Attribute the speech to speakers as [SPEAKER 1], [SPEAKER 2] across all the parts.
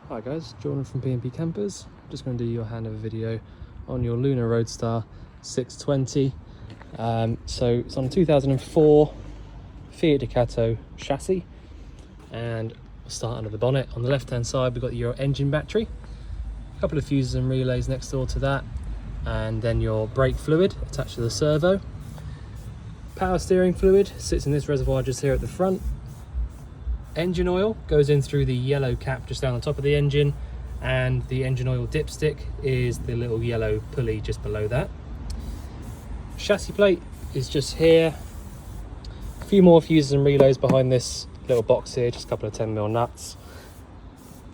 [SPEAKER 1] Hi guys, Jordan from P&P Campers. Just going to do your handover video on your Lunar Roadstar 620. So it's on a 2004 Fiat Ducato chassis, and we'll start under the bonnet. On the left hand side we've got your engine battery, a couple of fuses and relays next door to that, and then your brake fluid attached to the servo. Power steering fluid sits in this reservoir just here at the front. Engine oil goes in through the yellow cap just down on top of the engine, and the engine oil dipstick is the little yellow pulley just below that. Chassis plate is just here. A few more fuses and relays behind this little box here, just a couple of 10mm nuts.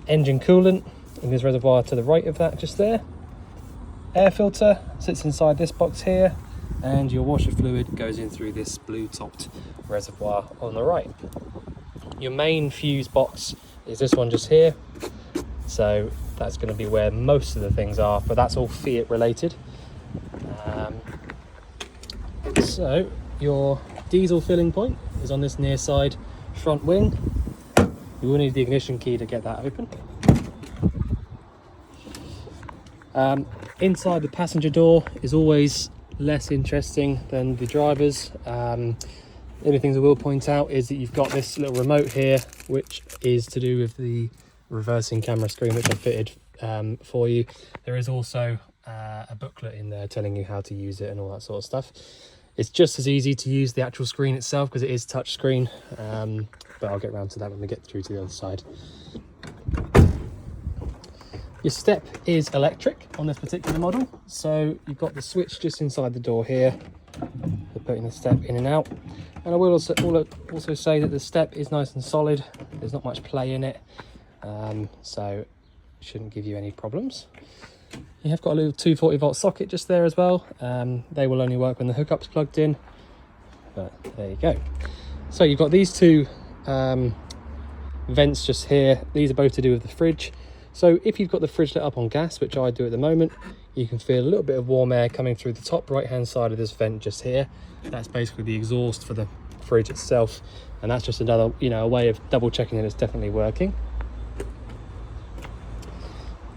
[SPEAKER 1] Engine coolant in this reservoir to the right of that, just there. Air filter sits inside this box here, and your washer fluid goes in through this blue topped reservoir on the right. Your main fuse box is this one just here, so that's going to be where most of the things are, but that's all Fiat related. So your diesel filling point is on this near side front wing. You will need the ignition key to get that open. Inside the passenger door is always less interesting than the driver's. The only things I will point out is that you've got this little remote here, which is to do with the reversing camera screen, which I fitted for you. There is also a booklet in there telling you how to use it and all that sort of stuff. It's just as easy to use the actual screen itself because it is touch screen, but I'll get around to that when we get through to the other side. Your step is electric on this particular model, so you've got the switch just inside the door here for putting the step in and out. And I will also say that the step is nice and solid. There's not much play in it, so it shouldn't give you any problems. You have got a little 240-volt socket just there as well. They will only work when the hookup's plugged in, but there you go. So you've got these two vents just here. These are both to do with the fridge. So if you've got the fridge lit up on gas, which I do at the moment, you can feel a little bit of warm air coming through the top right hand side of this vent just here. That's basically the exhaust for the fridge itself, and that's just another, a way of double checking that it's definitely working.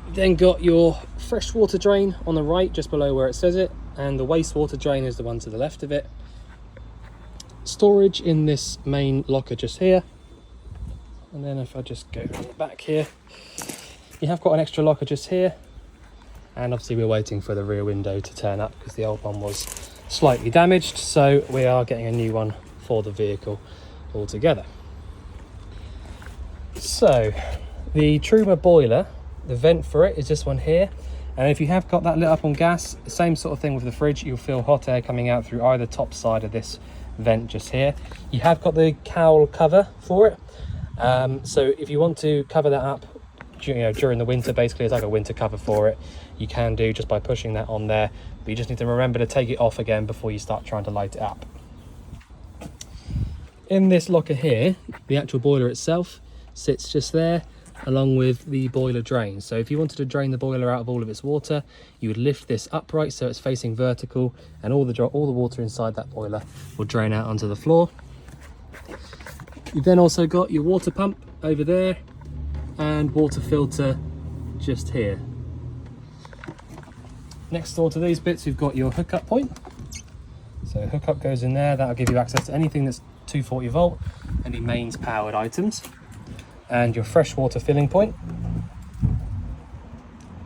[SPEAKER 1] You've then got your freshwater drain on the right just below where it says it, and the wastewater drain is the one to the left of it. Storage in this main locker just here, and then if I just go around the back here, you have got an extra locker just here, and obviously we're waiting for the rear window to turn up because the old one was slightly damaged, so we are getting a new one for the vehicle altogether. So the Truma boiler, the vent for it is this one here, and if you have got that lit up on gas, the same sort of thing with the fridge, you'll feel hot air coming out through either top side of this vent just here. You have got the cowl cover for it, so if you want to cover that up during the winter, basically it's like a winter cover for it, you can do just by pushing that on there, but you just need to remember to take it off again before you start trying to light it up. In this locker here, the actual boiler itself sits just there along with the boiler drain. So if you wanted to drain the boiler out of all of its water, you would lift this upright so it's facing vertical, and all the water inside that boiler will drain out onto the floor. You've then also got your water pump over there and water filter just here. Next door to these bits, you've got your hookup point. So hookup goes in there. That'll give you access to anything that's 240 volt, any mains powered items, and your freshwater filling point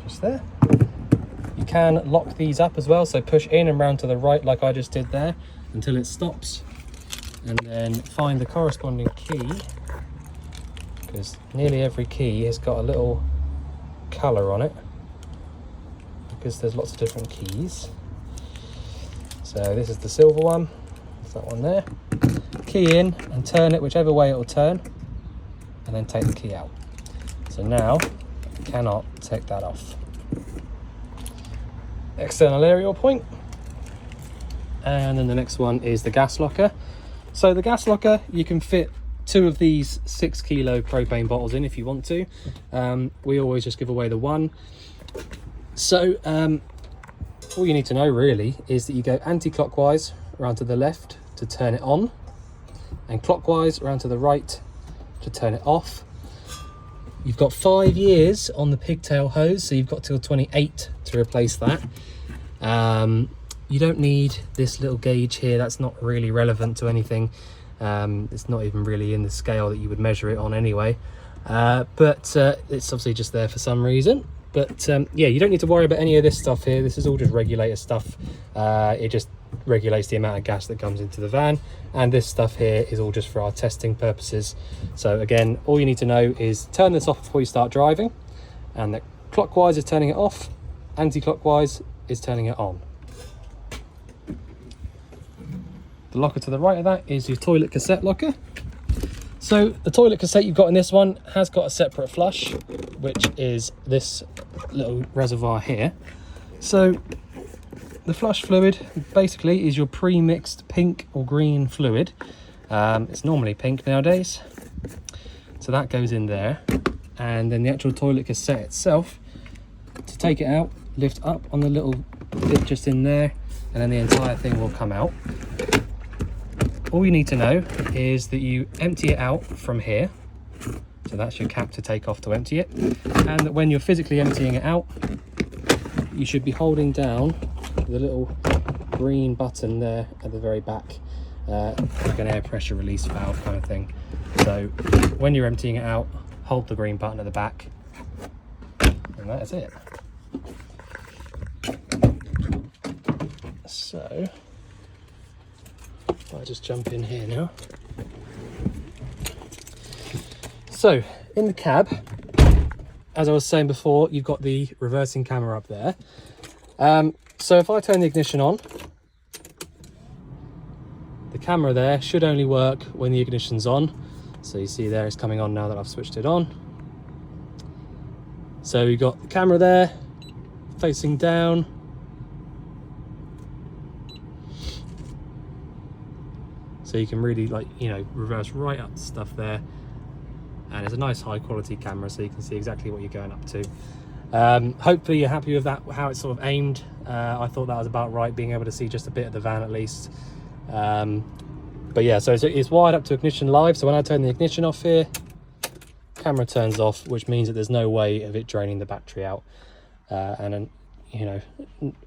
[SPEAKER 1] just there. You can lock these up as well, so push in and round to the right like I just did there until it stops, and then find the corresponding key, because nearly every key has got a little colour on it because there's lots of different keys. So this is the silver one, there's that one there. Key in and turn it whichever way it will turn, and then take the key out. So now you cannot take that off. External aerial point, and then the next one is the gas locker. So the gas locker, you can fit 2 of these 6 kilo propane bottles in if you want to. We always just give away the one. So all you need to know really is that you go anti-clockwise around to the left to turn it on, and clockwise around to the right to turn it off. You've got 5 years on the pigtail hose, so you've got till 28 to replace that. You don't need this little gauge here. That's not really relevant to anything. It's not even really in the scale that you would measure it on anyway. But it's obviously just there for some reason. But yeah, you don't need to worry about any of this stuff here. This is all just regulator stuff. It just regulates the amount of gas that comes into the van, and this stuff here is all just for our testing purposes. So again, all you need to know is turn this off before you start driving, and that clockwise is turning it off, anti-clockwise is turning it on. The locker to the right of that is your toilet cassette locker. So the toilet cassette you've got in this one has got a separate flush, which is this little reservoir here. So the flush fluid basically is your pre-mixed pink or green fluid. It's normally pink nowadays. So that goes in there. And then the actual toilet cassette itself, to take it out, lift up on the little bit just in there, and then the entire thing will come out. All you need to know is that you empty it out from here. So that's your cap to take off to empty it. And that when you're physically emptying it out, you should be holding down the little green button there at the very back, like an air pressure release valve kind of thing. So when you're emptying it out, hold the green button at the back, and that is it. So I'll just jump in here now. So in the cab, as I was saying before, you've got the reversing camera up there. So if I turn the ignition on, the camera there should only work when the ignition's on. So you see there it's coming on now that I've switched it on. So you've got the camera there facing down. So you can really, like, you know, reverse right up to stuff there. And it's a nice high quality camera, so you can see exactly what you're going up to. Hopefully you're happy with that, how it's sort of aimed. I thought that was about right, being able to see just a bit of the van at least. But yeah, so it's wired up to ignition live. So when I turn the ignition off here, camera turns off, which means that there's no way of it draining the battery out, and you know,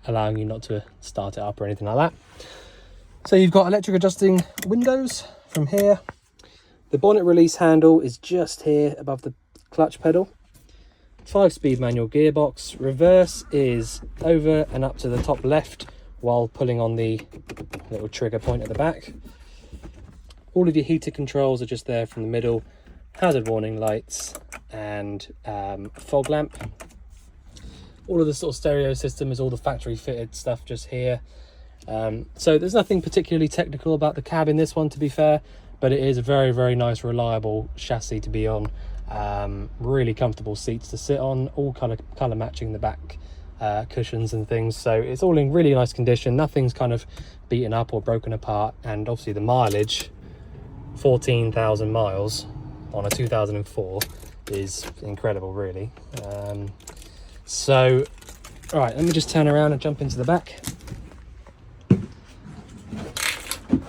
[SPEAKER 1] allowing you not to start it up or anything like that. So you've got electric adjusting windows from here. The bonnet release handle is just here above the clutch pedal. 5-speed manual gearbox. Reverse is over and up to the top left while pulling on the little trigger point at the back. All of your heater controls are just there from the middle. Hazard warning lights and fog lamp. All of the sort of stereo system is all the factory fitted stuff just here. So there's nothing particularly technical about the cab in this one, to be fair, but it is a very, very nice, reliable chassis to be on. Really comfortable seats to sit on, all color matching the back cushions and things. So it's all in really nice condition. Nothing's kind of beaten up or broken apart. And obviously the mileage, 14,000 miles on a 2004, is incredible, really. So, all right, let me just turn around and jump into the back.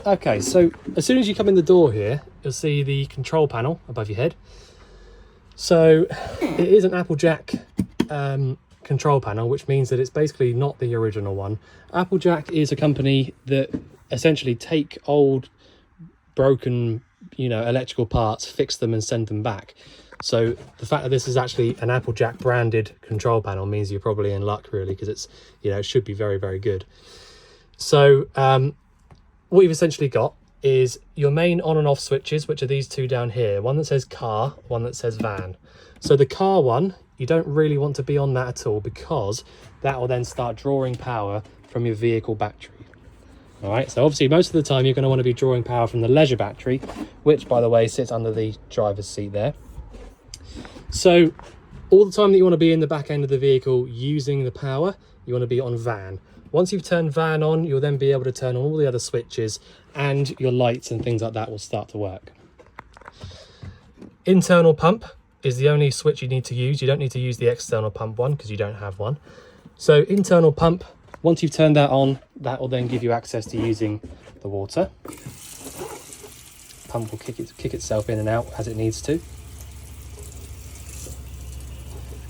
[SPEAKER 1] Okay, so as soon as you come in the door here, you'll see the control panel above your head. So it is an Applejack control panel, which means that it's basically not the original one. Applejack is a company that essentially take old, broken, you know, electrical parts, fix them and send them back. So the fact that this is actually an Applejack branded control panel means you're probably in luck, really, because it's, you know, it should be very, very good. So what you've essentially got is your main on and off switches, which are these two down here. One that says car, one that says van. So the car one, you don't really want to be on that at all, because that will then start drawing power from your vehicle battery. All right, so obviously most of the time you're going to want to be drawing power from the leisure battery, which, by the way, sits under the driver's seat there. So all the time that you want to be in the back end of the vehicle using the power, you want to be on van. Once you've turned van on, you'll then be able to turn on all the other switches, and your lights and things like that will start to work. Internal pump is the only switch you need to use. You don't need to use the external pump one because you don't have one. So internal pump, once you've turned that on, that will then give you access to using the water. Pump will kick itself in and out as it needs to.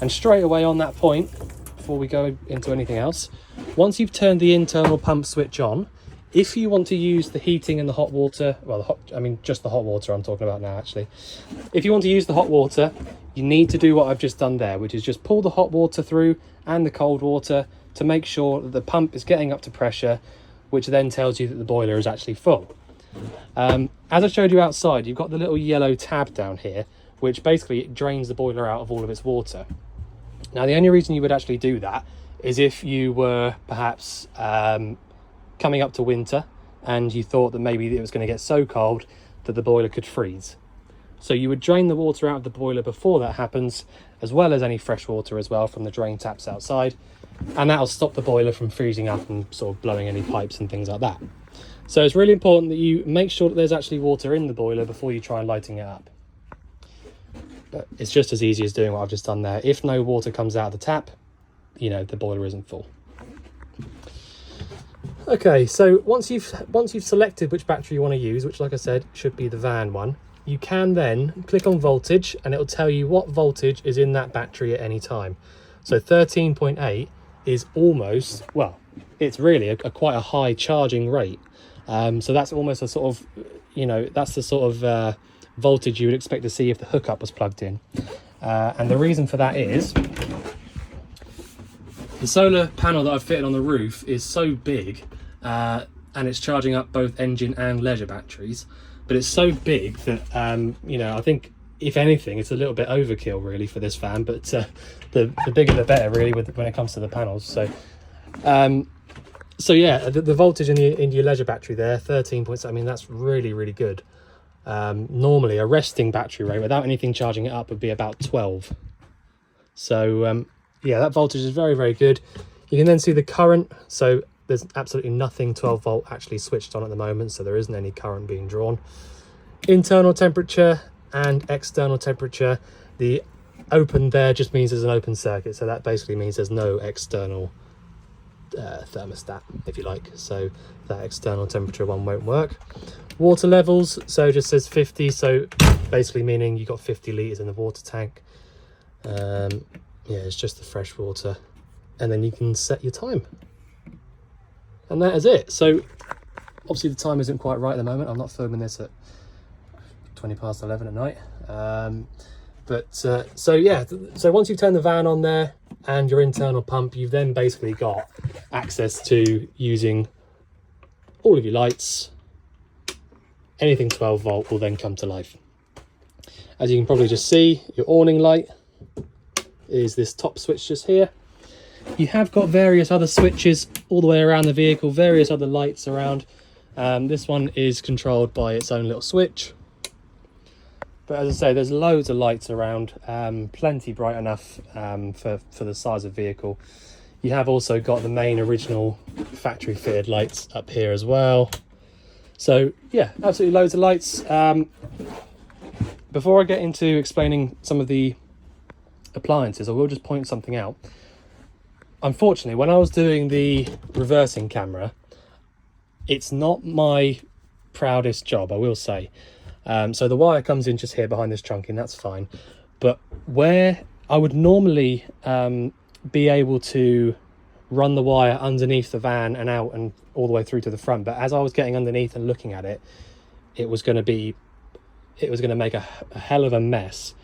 [SPEAKER 1] And straight away on that point, before we go into anything else, once you've turned the internal pump switch on, if you want to use the heating and the hot water, well, just the hot water I'm talking about now actually. If you want to use the hot water, you need to do what I've just done there, which is just pull the hot water through and the cold water to make sure that the pump is getting up to pressure, which then tells you that the boiler is actually full. As I showed you outside, you've got the little yellow tab down here, which basically drains the boiler out of all of its water. Now, the only reason you would actually do that is if you were perhaps coming up to winter and you thought that maybe it was going to get so cold that the boiler could freeze. So you would drain the water out of the boiler before that happens, as well as any fresh water as well from the drain taps outside, and that'll stop the boiler from freezing up and sort of blowing any pipes and things like that. So it's really important that you make sure that there's actually water in the boiler before you try lighting it up. But it's just as easy as doing what I've just done there. If no water comes out of the tap, you know, the boiler isn't full. Okay, so once you've selected which battery you want to use, which like I said should be the van one, you can then click on voltage and it'll tell you what voltage is in that battery at any time. So 13.8 is almost, well, it's really quite a high charging rate. So that's almost a sort of, you know, that's the sort of voltage you would expect to see if the hookup was plugged in. And the reason for that is the solar panel that I've fitted on the roof is so big and it's charging up both engine and leisure batteries, but it's so big that, you know, I think if anything, it's a little bit overkill really for this van, but the bigger the better really when it comes to the panels. So so yeah, the voltage in your leisure battery there, 13 points, I mean, that's really good. Normally a resting battery rate without anything charging it up would be about 12. So yeah, that voltage is very good. You can then see the current, so there's absolutely nothing 12 volt actually switched on at the moment, so there isn't any current being drawn. Internal temperature and external temperature, the open there just means there's an open circuit, so that basically means there's no external thermostat, if you like, so that external temperature one won't work. Water levels, so it just says 50, so basically meaning you got 50 litres in the water tank. Yeah, it's just the fresh water, and then you can set your time, and that is it. So obviously the time isn't quite right at the moment. I'm not filming this at 20 past 11 at night, so yeah, so once you've turned the van on there and your internal pump, you've then basically got access to using all of your lights. Anything 12 volt will then come to life. As you can probably just see, your awning light is this top switch just here. You have got various other switches all the way around the vehicle, various other lights around. This one is controlled by its own little switch. But as I say, there's loads of lights around, plenty bright enough for the size of vehicle. You have also got the main original factory fitted lights up here as well. So yeah, absolutely loads of lights. Before I get into explaining some of the appliances, I will just point something out. Unfortunately, when I was doing the reversing camera, it's not my proudest job, I will say. So the wire comes in just here behind this trunking, that's fine. But where I would normally be able to run the wire underneath the van and out and all the way through to the front, but as I was getting underneath and looking at it, it was going to make a hell of a mess.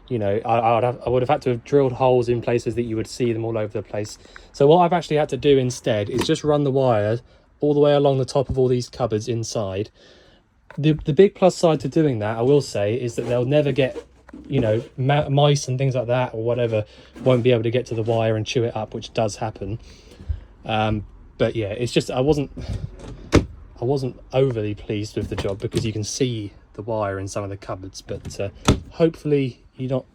[SPEAKER 1] You know, I would have had to have drilled holes in places that you would see them all over the place. So what I've actually had to do instead is just run the wire all the way along the top of all these cupboards inside. The big plus side to doing that, I will say, is that they'll never get, you know, mice and things like that or whatever won't be able to get to the wire and chew it up, which does happen. But yeah, it's just I wasn't overly pleased with the job because you can see the wire in some of the cupboards, but hopefully you're not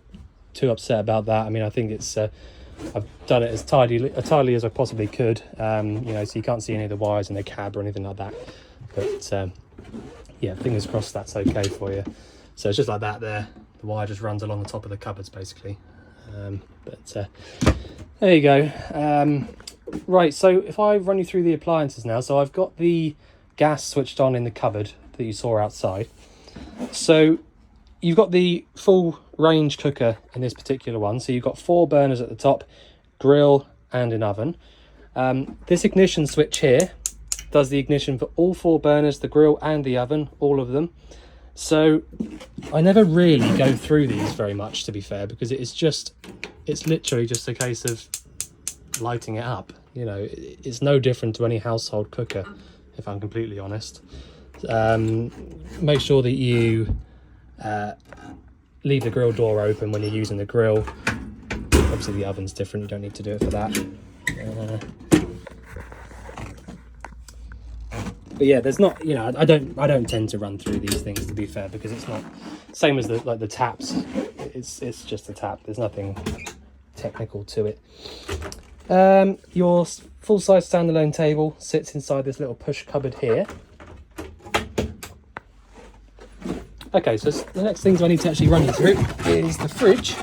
[SPEAKER 1] too upset about that. I mean, I think it's I've done it as tidily as I possibly could, you know, so you can't see any of the wires in the cab or anything like that, but yeah, fingers crossed that's okay for you. So it's just like that there, the wire just runs along the top of the cupboards basically. But there you go. Right, so if I run you through the appliances now, so I've got the gas switched on in the cupboard that you saw outside. So you've got the full range cooker in this particular one. So you've got 4 burners at the top, grill and an oven. This ignition switch here does the ignition for all 4 burners, the grill and the oven, all of them. So I never really go through these very much, to be fair, because it's literally just a case of lighting it up. You know, it's no different to any household cooker, if I'm completely honest. Make sure that you leave the grill door open when you're using the grill. Obviously the oven's different, you don't need to do it for that. But yeah, there's not, you know, I don't tend to run through these things, to be fair, because it's not same as the taps. It's just a tap. There's nothing technical to it. Your full-size standalone table sits inside this little push cupboard here. Okay, so the next things I need to actually run you through is the fridge.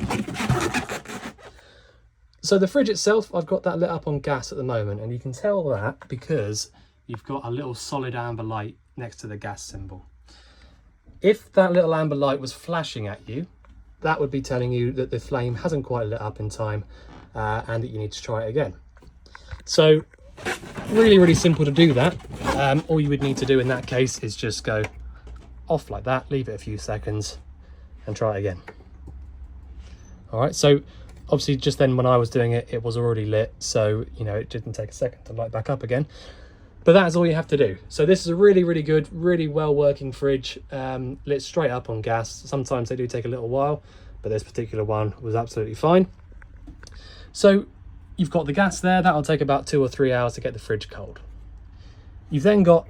[SPEAKER 1] So the fridge itself, I've got that lit up on gas at the moment, and you can tell that because you've got a little solid amber light next to the gas symbol. If that little amber light was flashing at you, that would be telling you that the flame hasn't quite lit up in time and that you need to try it again. So really simple to do that. All you would need to do in that case is just go off like that, leave it a few seconds and try it again. All right, so obviously just then when I was doing it, it was already lit, so you know it didn't take a second to light back up again. But that's all you have to do. So this is a really good, really well working fridge, lit straight up on gas. Sometimes they do take a little while, but this particular one was absolutely fine. So you've got the gas there, that'll take about 2 or 3 hours to get the fridge cold. You've then got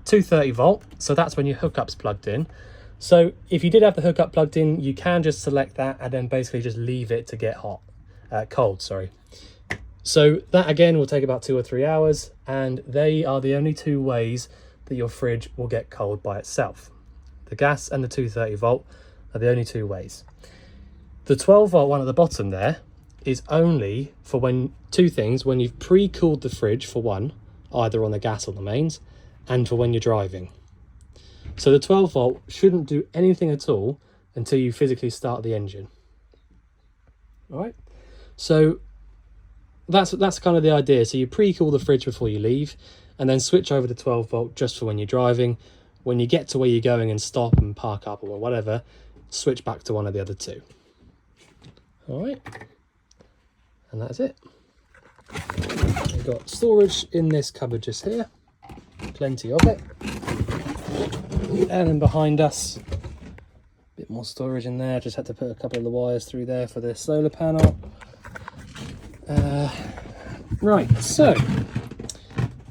[SPEAKER 1] 230 volt, so that's when your hookup's plugged in. So if you did have the hookup plugged in, you can just select that and then basically just leave it to get cold, sorry. So that again will take about 2 or 3 hours, and they are the only 2 ways that your fridge will get cold by itself. The gas and the 230 volt are the only 2 ways. The 12 volt one at the bottom there is only for when 2 things: when you've pre-cooled the fridge, for one, either on the gas or the mains, and for when you're driving. So the 12 volt shouldn't do anything at all until you physically start the engine. All right, so that's kind of the idea. So you pre-cool the fridge before you leave, and then switch over to 12 volt just for when you're driving. When you get to where you're going and stop and park up or whatever, switch back to one of the other 2. All right, and that's it. We've got storage in this cupboard just here, plenty of it. And then behind us, a bit more storage in there. Just had to put a couple of the wires through there for the solar panel. Right, so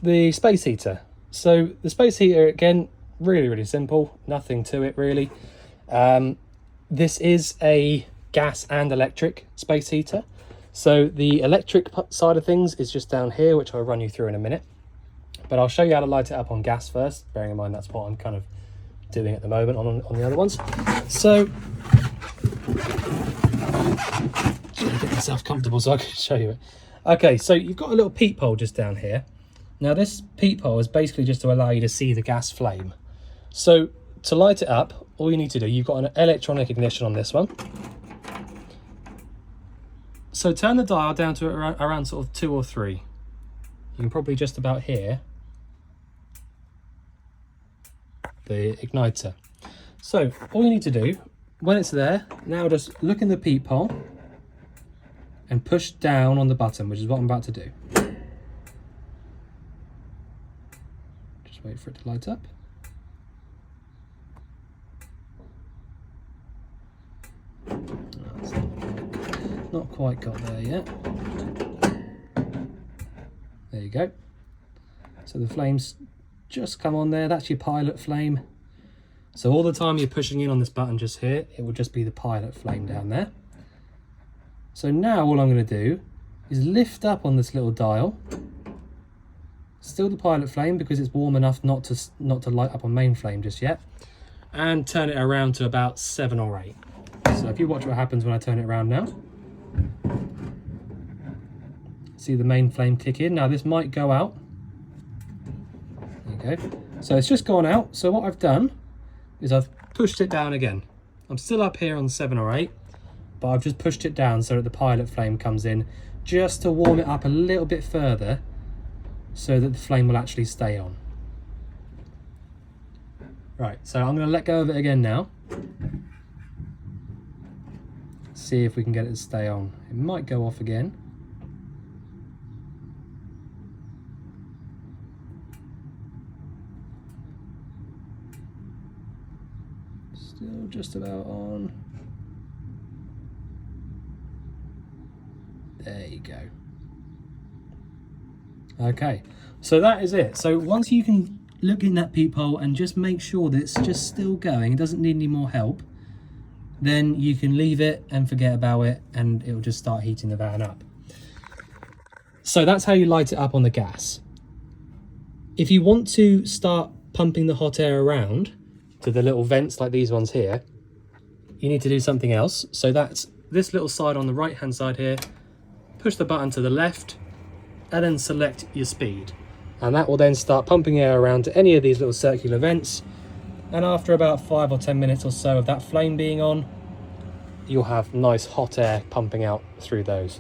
[SPEAKER 1] the space heater. So the space heater, again, really simple, nothing to it really. This is a gas and electric space heater. So the electric side of things is just down here, which I'll run you through in a minute. But I'll show you how to light it up on gas first, bearing in mind that's what I'm kind of doing at the moment on the other ones. So just get myself comfortable so I can show you it. Okay, so you've got a little peephole just down here. Now this peephole is basically just to allow you to see the gas flame. So to light it up, all you need to do, you've got an electronic ignition on this one. So turn the dial down to around sort of 2 or 3. You can probably just about hear the igniter. So all you need to do, when it's there, now just look in the peephole and push down on the button, which is what I'm about to do. Just wait for it to light up. Not quite got there yet. There you go. So the flames just come on there. That's your pilot flame. So all the time you're pushing in on this button just here, it will just be the pilot flame down there. So now all I'm going to do is lift up on this little dial. Still the pilot flame because it's warm enough not to light up on main flame just yet. And turn it around to about 7 or 8. So if you watch what happens when I turn it around now. See the main flame kick in. Now this might go out. There you go. So it's just gone out. So what I've done is I've pushed it down again. I'm still up here on 7 or 8, but I've just pushed it down so that the pilot flame comes in, just to warm it up a little bit further so that the flame will actually stay on. Right, so I'm going to let go of it again now. See if we can get it to stay on. It might go off again. Still just about on. There you go. Okay, so that is it. So once you can look in that peephole and just make sure that it's just still going, it doesn't need any more help, then you can leave it and forget about it, and it will just start heating the van up. So that's how you light it up on the gas. If you want to start pumping the hot air around to the little vents like these ones here, you need to do something else. So that's this little side on the right hand side here. Push the button to the left and then select your speed, and that will then start pumping air around to any of these little circular vents. And after about 5 or 10 minutes or so of that flame being on, you'll have nice hot air pumping out through those.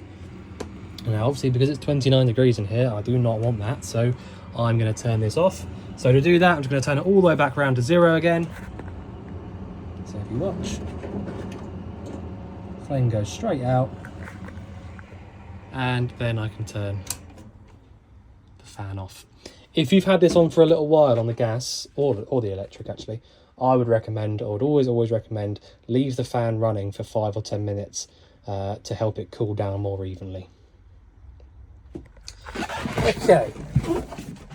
[SPEAKER 1] Now obviously, because it's 29 degrees in here, I do not want that, so I'm going to turn this off. So to do that, I'm just going to turn it all the way back around to 0 again. So if you watch, flame goes straight out, and then I can turn the fan off. If you've had this on for a little while on the gas, or the electric actually, I would recommend, or would always recommend, leave the fan running for 5 or 10 minutes to help it cool down more evenly. Okay,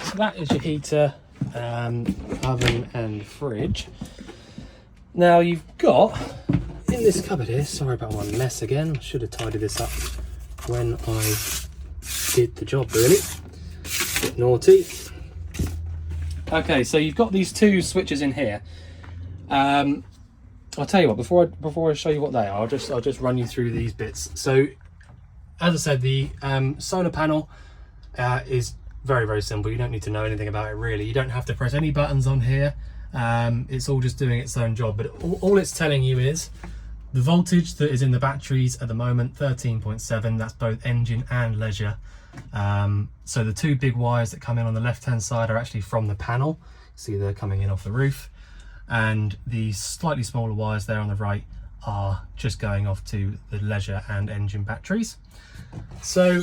[SPEAKER 1] so that is your heater, oven and fridge. Now you've got, in this cupboard here, sorry about my mess again, I should have tidied this up when I did the job really, bit naughty. Okay, so you've got these two switches in here. I'll tell you what, before I show you what they are, I'll just run you through these bits. So as I said, the solar panel is very simple. You don't need to know anything about it really. You don't have to press any buttons on here. It's all just doing its own job, but all it's telling you is the voltage that is in the batteries at the moment, 13.7, that's both engine and leisure. So the two big wires that come in on the left hand side are actually from the panel. See, they're coming in off the roof, and the slightly smaller wires there on the right are just going off to the leisure and engine batteries. So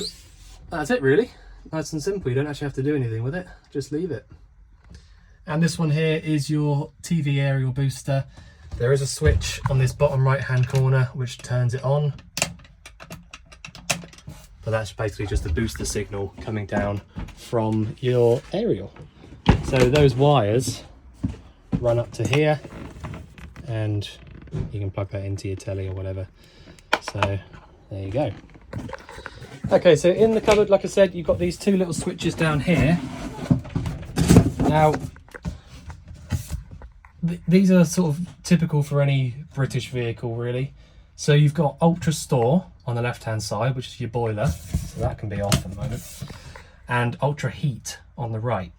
[SPEAKER 1] that's it really, nice and simple. You don't actually have to do anything with it, just leave it. And this one here is your TV aerial booster. There is a switch on this bottom right hand corner which turns it on, but that's basically just the booster signal coming down from your aerial. So those wires run up to here, and you can plug that into your telly or whatever. So there you go. Okay, so in the cupboard, like I said, you've got these two little switches down here. Now these are sort of typical for any British vehicle really. So you've got Ultra Store on the left hand side, which is your boiler, so that can be off at the moment, and Ultra Heat on the right.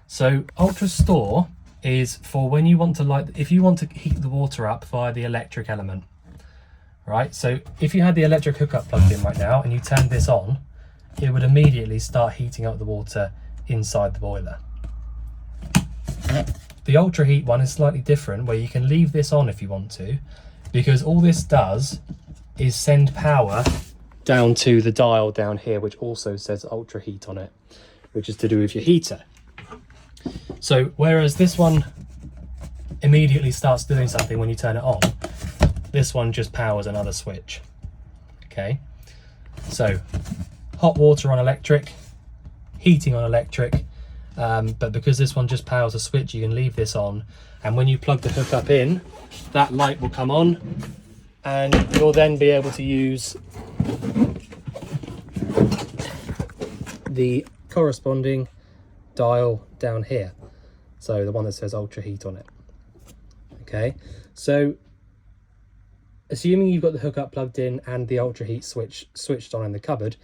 [SPEAKER 1] So Ultra Store is for when you want to if you want to heat the water up via the electric element, right? So if you had the electric hookup plugged in right now and you turned this on, it would immediately start heating up the water inside the boiler. The Ultra Heat one is slightly different, where you can leave this on if you want to, because all this does is send power down to the dial down here, which also says Ultra Heat on it, which is to do with your heater. So whereas this one immediately starts doing something when you turn it on, this one just powers another switch. Okay, so hot water on electric, heating on electric, but because this one just powers a switch, you can leave this on, and when you plug the hookup in, that light will come on, and you'll then be able to use the corresponding dial down here, so the one that says Ultra Heat on it. Okay, so assuming you've got the hookup plugged in and the Ultra Heat switched on in the cupboard,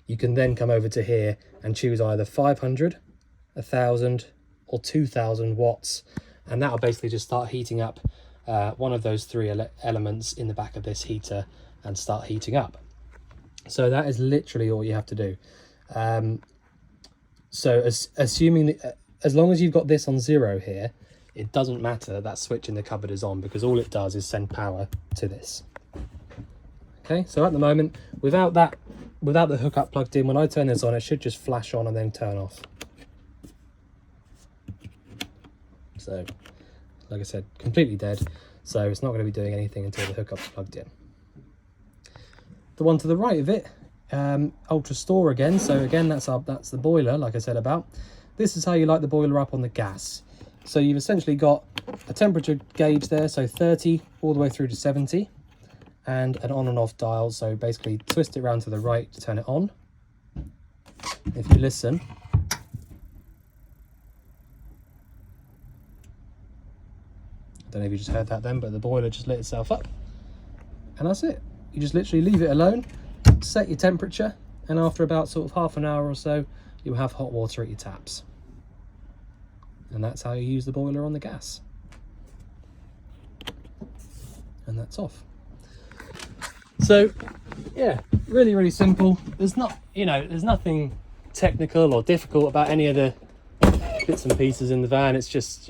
[SPEAKER 1] you can then come over to here and choose either 500, 1000 or 2000 watts, and that'll basically just start heating up one of those three elements in the back of this heater and start heating up. So that is literally all you have to do. So assuming that, as long as you've got this on 0 here, it doesn't matter that switch in the cupboard is on, because all it does is send power to this. Okay, so at the moment, without the hookup plugged in, when I turn this on, it should just flash on and then turn off. So, like I said, completely dead. So it's not going to be doing anything until the hookup's plugged in. The one to the right of it, Ultra Store again. So again, that's the boiler, like I said about. This is how you light the boiler up on the gas. So you've essentially got a temperature gauge there, so 30 all the way through to 70, and an on and off dial. So basically twist it around to the right to turn it on. If you listen, I don't know if you just heard that then, but the boiler just lit itself up. And that's it. You just literally leave it alone, set your temperature, and after about sort of half an hour or so, you'll have hot water at your taps. And that's how you use the boiler on the gas. And that's off. So, yeah, really, really simple. There's nothing technical or difficult about any of the bits and pieces in the van. It's just,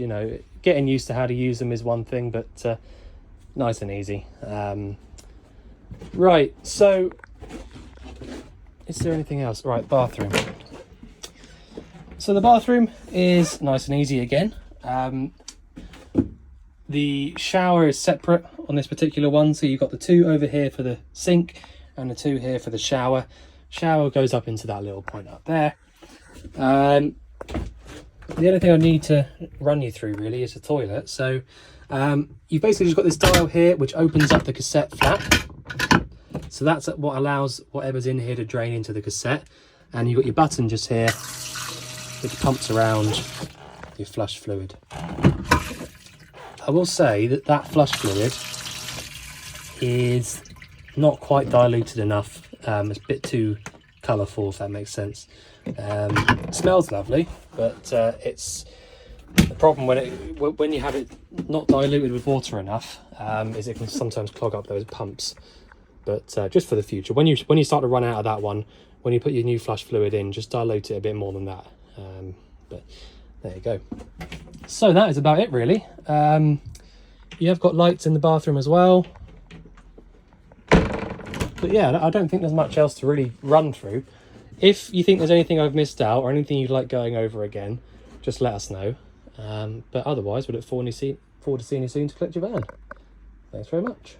[SPEAKER 1] getting used to how to use them is one thing, but nice and easy. Right, so is there anything else? Right, bathroom. So the bathroom is nice and easy again. The shower is separate on this particular one, so you've got the 2 over here for the sink and the 2 here for the shower. Shower goes up into that little point up there. The only thing I need to run you through really is the toilet. So you've basically just got this dial here which opens up the cassette flap. So that's what allows whatever's in here to drain into the cassette. And you've got your button just here which pumps around your flush fluid. I will say that flush fluid is not quite diluted enough. It's a bit too colourful, if that makes sense. It smells lovely, but it's the problem when you have it not diluted with water enough, is it can sometimes clog up those pumps. But just for the future, when you start to run out of that one, when you put your new flush fluid in, just dilute it a bit more than that. But there you go. So that is about it really. You have got lights in the bathroom as well. But yeah, I don't think there's much else to really run through. If you think there's anything I've missed out or anything you'd like going over again, just let us know. But otherwise, we look forward to seeing you soon to collect your van. Thanks very much.